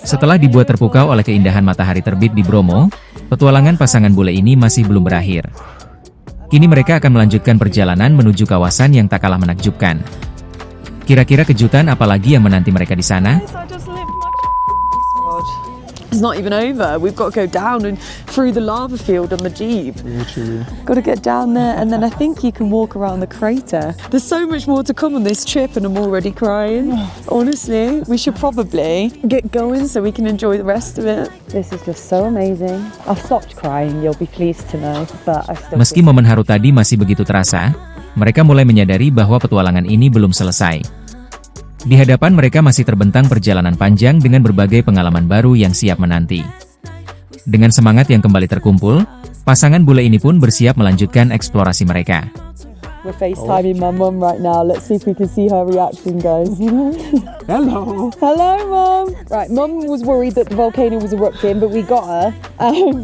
Setelah dibuat terpukau oleh keindahan matahari terbit di Bromo, petualangan pasangan bule ini masih belum berakhir. Kini mereka akan melanjutkan perjalanan menuju kawasan yang tak kalah menakjubkan. Kira-kira kejutan apa lagi yang menanti mereka di sana? It's not even over. We've got to go down and through the lava field on the Jeep. Literally. Got to get down there, and then I think you can walk around the crater. There's so much more to come on this trip, and I'm already crying. Honestly, we should probably get going so we can enjoy the rest of it. This is just so amazing. I've stopped crying, you'll be pleased to know, but I still... Meski momen haru tadi masih begitu terasa, mereka mulai menyadari bahwa petualangan ini belum selesai. Di hadapan mereka masih terbentang perjalanan panjang dengan berbagai pengalaman baru yang siap menanti. Dengan semangat yang kembali terkumpul, pasangan bule ini pun bersiap melanjutkan eksplorasi mereka. We're FaceTiming my mum right now. Let's see if we can see her reaction, guys. Hello. Hello, Mum. Right, Mum was worried that the volcano was erupting, but we got her.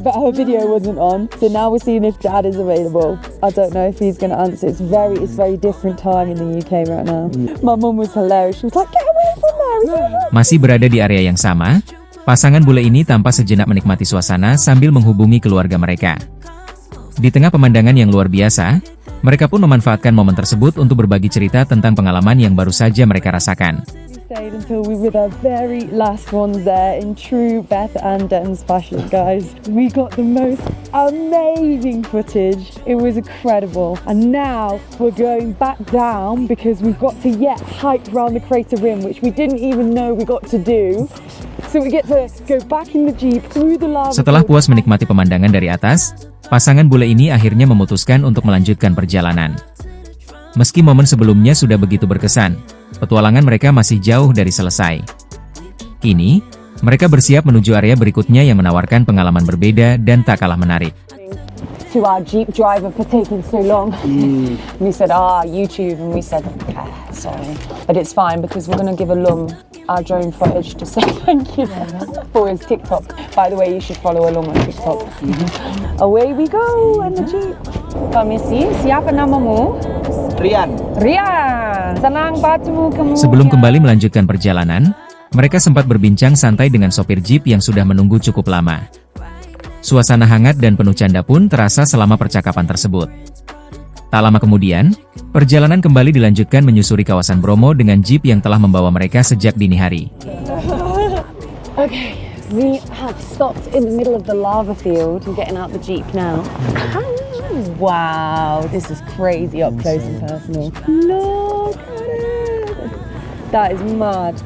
But her video wasn't on. So now we're seeing if Dad is available. I don't know if he's going to answer. It's very different time in the UK right now. My mum was hilarious. She was like, get away from there. Masih berada di area yang sama, pasangan bule ini tampak sejenak menikmati suasana sambil menghubungi keluarga mereka. Di tengah pemandangan yang luar biasa, mereka pun memanfaatkan momen tersebut untuk berbagi cerita tentang pengalaman yang baru saja mereka rasakan. We stayed until we were the very last ones there in true Beth and Den's fashion, guys. We got the most amazing footage. It was incredible. And now we're going back down because we've got to yet hike around the crater rim, which we didn't even know we got to do. So we get to go back in the Jeep through the lava. Setelah puas menikmati pemandangan dari atas, pasangan bule ini akhirnya memutuskan untuk melanjutkan perjalanan. Meski momen sebelumnya sudah begitu berkesan, petualangan mereka masih jauh dari selesai. Kini, mereka bersiap menuju area berikutnya yang menawarkan pengalaman berbeda dan tak kalah menarik. To our Jeep driver for taking so long. We said, YouTube, and we said, sorry. But it's fine because we're going to give Alum our drone footage to say thank you for his TikTok. By the way, you should follow Alum on TikTok. Away we go on the Jeep. Permisi, siapa namamu? Rian. Rian. Senang bertemu kamu. Sebelum kembali melanjutkan perjalanan, mereka sempat berbincang santai dengan sopir Jeep yang sudah menunggu cukup lama. Suasana hangat dan penuh canda pun terasa selama percakapan tersebut. Tak lama kemudian, perjalanan kembali dilanjutkan menyusuri kawasan Bromo dengan Jeep yang telah membawa mereka sejak dini hari. Okay, we have stopped in the middle of the lava field. We're getting out the Jeep now. Wow, this is crazy up close and personal. Look at it. That is mad.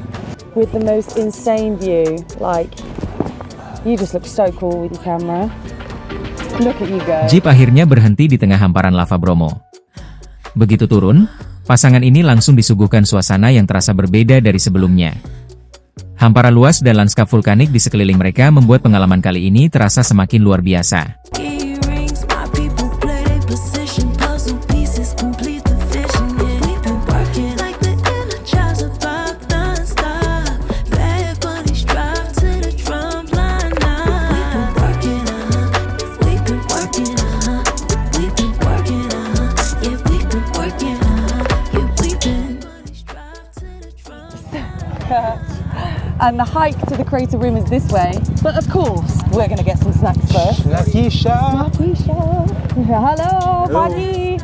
With the most insane view. Like, you just look so cool with your camera. Look at you go. Jeep akhirnya berhenti di tengah hamparan lava Bromo. Begitu turun, pasangan ini langsung disuguhkan suasana yang terasa berbeda dari sebelumnya. Hamparan luas dan lanskap vulkanik di sekeliling mereka membuat pengalaman kali ini terasa semakin luar biasa. And the hike to the crater rim is this way. But of course, we're going to get some snacks first. Nakisha. Nakisha. Hello, buddy.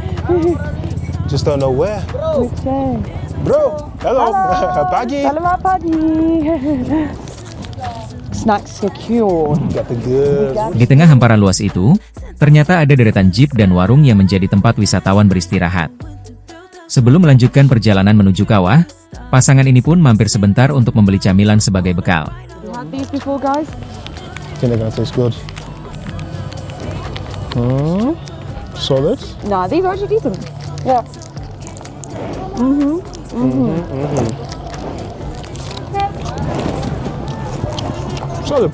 Just don't know where. Okay. Bro. Hello. Pagi. Selamat pagi. Snacks secured. Got the goods. Di tengah hamparan luas itu, ternyata ada deretan jeep dan warung yang menjadi tempat wisatawan beristirahat. Sebelum melanjutkan perjalanan menuju kawah, pasangan ini pun mampir sebentar untuk membeli camilan sebagai bekal. You had these before, guys? I think they're gonna taste good. Solid. Nah, these are actually decent. Yeah. Solid.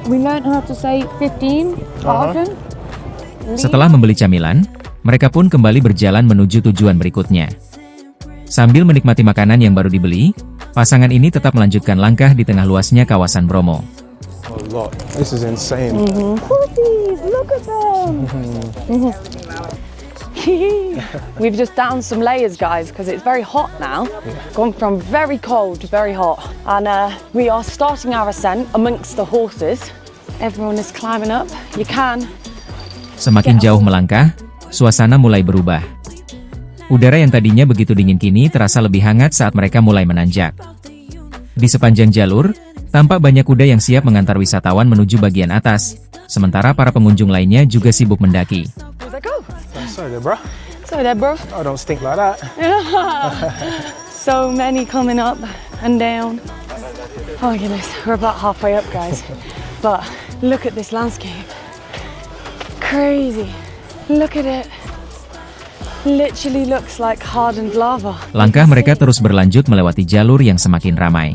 We learned how to say 15 often. Setelah membeli camilan, mereka pun kembali berjalan menuju tujuan berikutnya. Sambil menikmati makanan yang baru dibeli, pasangan ini tetap melanjutkan langkah di tengah luasnya kawasan Bromo. A lot. This is insane. Pussies, look at them. We've just downed some layers, guys, because it's very hot now. Gone from very cold to very hot. And we are starting our ascent amongst the horses. Everyone is climbing up. You can. Semakin jauh melangkah, suasana mulai berubah. Udara yang tadinya begitu dingin kini terasa lebih hangat saat mereka mulai menanjak. Di sepanjang jalur, tampak banyak kuda yang siap mengantar wisatawan menuju bagian atas, sementara para pengunjung lainnya juga sibuk mendaki. Sorry there, bro. So there, bro. I don't stink like that. So many coming up and down. Oh my goodness, we're about halfway up, guys. But look at this landscape. Crazy. Look at it. Literally looks like hardened lava. Langkah mereka terus berlanjut melewati jalur yang semakin ramai.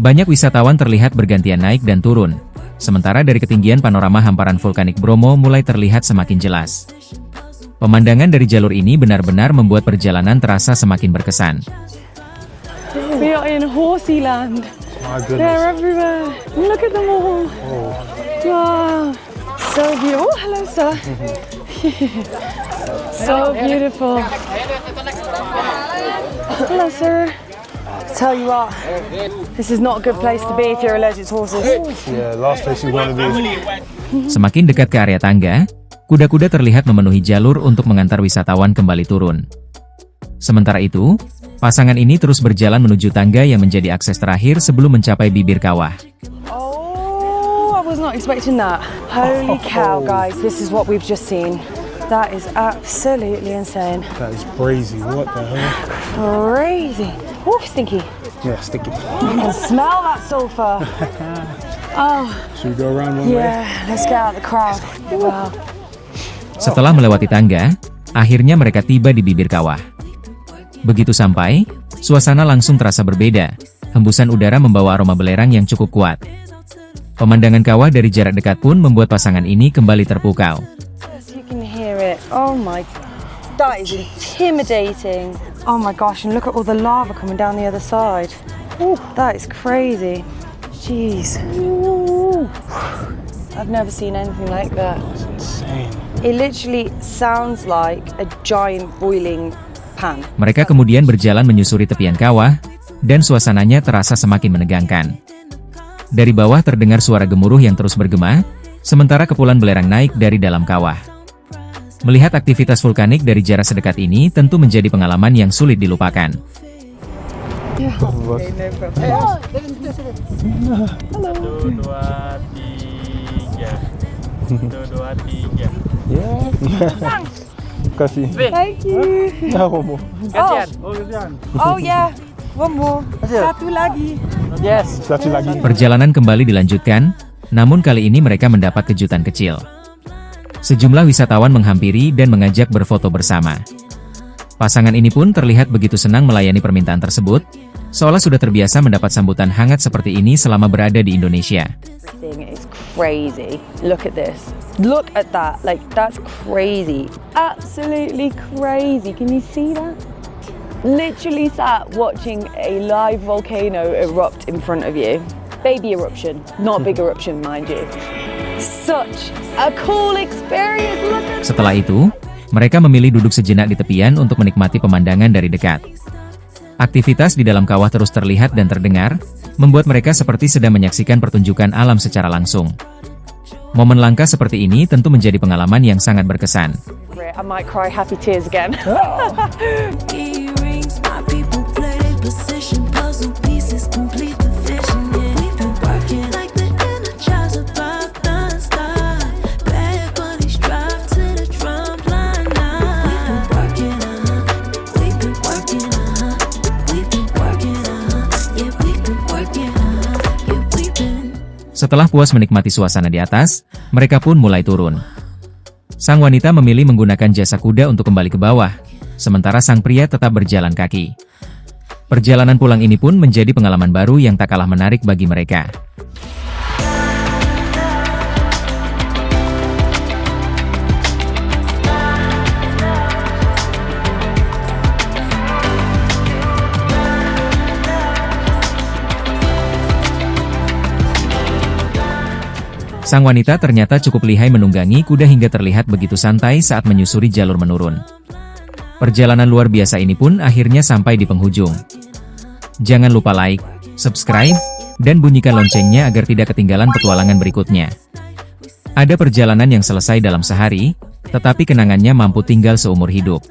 Banyak wisatawan terlihat bergantian naik dan turun, sementara dari ketinggian panorama hamparan vulkanik Bromo mulai terlihat semakin jelas. Pemandangan dari jalur ini benar-benar membuat perjalanan terasa semakin berkesan. We are in horsey land. My They're goodness. everywhere. Look at them all. Oh, Wow. So beautiful. Oh, hello, sir. So beautiful. Hello, sir. Tell you what, this is not a good place to be if you're allergic to horses. yeah, last place you want to be. Semakin dekat ke area tangga, kuda-kuda terlihat memenuhi jalur untuk mengantar wisatawan kembali turun. Sementara itu, pasangan ini terus berjalan menuju tangga yang menjadi akses terakhir sebelum mencapai bibir kawah. Oh, I was not expecting that. Holy cow, guys, this is what we've just seen. That is absolutely insane. That is crazy. What the hell? Crazy. Oh, stinky. Yeah, sticky. I can smell that sulfur. Oh, Should we go around one way? yeah, let's get out the crowd. Wow. Setelah melewati tangga, akhirnya mereka tiba di bibir kawah. Begitu sampai, suasana langsung terasa berbeda. Hembusan udara membawa aroma belerang yang cukup kuat. Pemandangan kawah dari jarak dekat pun membuat pasangan ini kembali terpukau. Yes, you can hear it. Oh my, that is intimidating. Oh my gosh, and look at all the lava coming down the other side. Ooh, that is crazy. Jeez. Ooh. I've never seen anything like that. It's insane. It literally sounds like a giant boiling pan. Mereka kemudian berjalan menyusuri tepian kawah, dan suasananya terasa semakin menegangkan. Dari bawah terdengar suara gemuruh yang terus bergema, sementara kepulan belerang naik dari dalam kawah. Melihat aktivitas vulkanik dari jarak sedekat ini tentu menjadi pengalaman yang sulit dilupakan. Yeah. Okay, no problem. Yeah. Kasih. Thank you. Nah, one more. Oh yeah, one more. Satu lagi. Satu lagi. Perjalanan kembali dilanjutkan, namun kali ini mereka mendapat kejutan kecil. Sejumlah wisatawan menghampiri dan mengajak berfoto bersama. Pasangan ini pun terlihat begitu senang melayani permintaan tersebut, seolah sudah terbiasa mendapat sambutan hangat seperti ini selama berada di Indonesia. Everything is crazy. Look at this. Look at that. Like, that's crazy. Absolutely crazy. Can you see that? Literally sat watching a live volcano erupt in front of you. Baby eruption, not a big eruption, mind you. Such a cool experience. Look at Setelah itu, mereka memilih duduk sejenak di tepian untuk menikmati pemandangan dari dekat. Aktivitas di dalam kawah terus terlihat dan terdengar, membuat mereka seperti sedang menyaksikan pertunjukan alam secara langsung. Momen langka seperti ini tentu menjadi pengalaman yang sangat berkesan. I might cry happy tears again. Earrings, my people play position, puzzle pieces complete the vision. Yeah, we've been working like the Energizer Bunny non-stop. Bad bunnies drive to the drum line now. We've been working, we've been working, yeah, we've been working, yeah, we've been. Setelah puas menikmati suasana di atas, mereka pun mulai turun. Sang wanita memilih menggunakan jasa kuda untuk kembali ke bawah, sementara sang pria tetap berjalan kaki. Perjalanan pulang ini pun menjadi pengalaman baru yang tak kalah menarik bagi mereka. Sang wanita ternyata cukup lihai menunggangi kuda hingga terlihat begitu santai saat menyusuri jalur menurun. Perjalanan luar biasa ini pun akhirnya sampai di penghujung. Jangan lupa like, subscribe, dan bunyikan loncengnya agar tidak ketinggalan petualangan berikutnya. Ada perjalanan yang selesai dalam sehari, tetapi kenangannya mampu tinggal seumur hidup.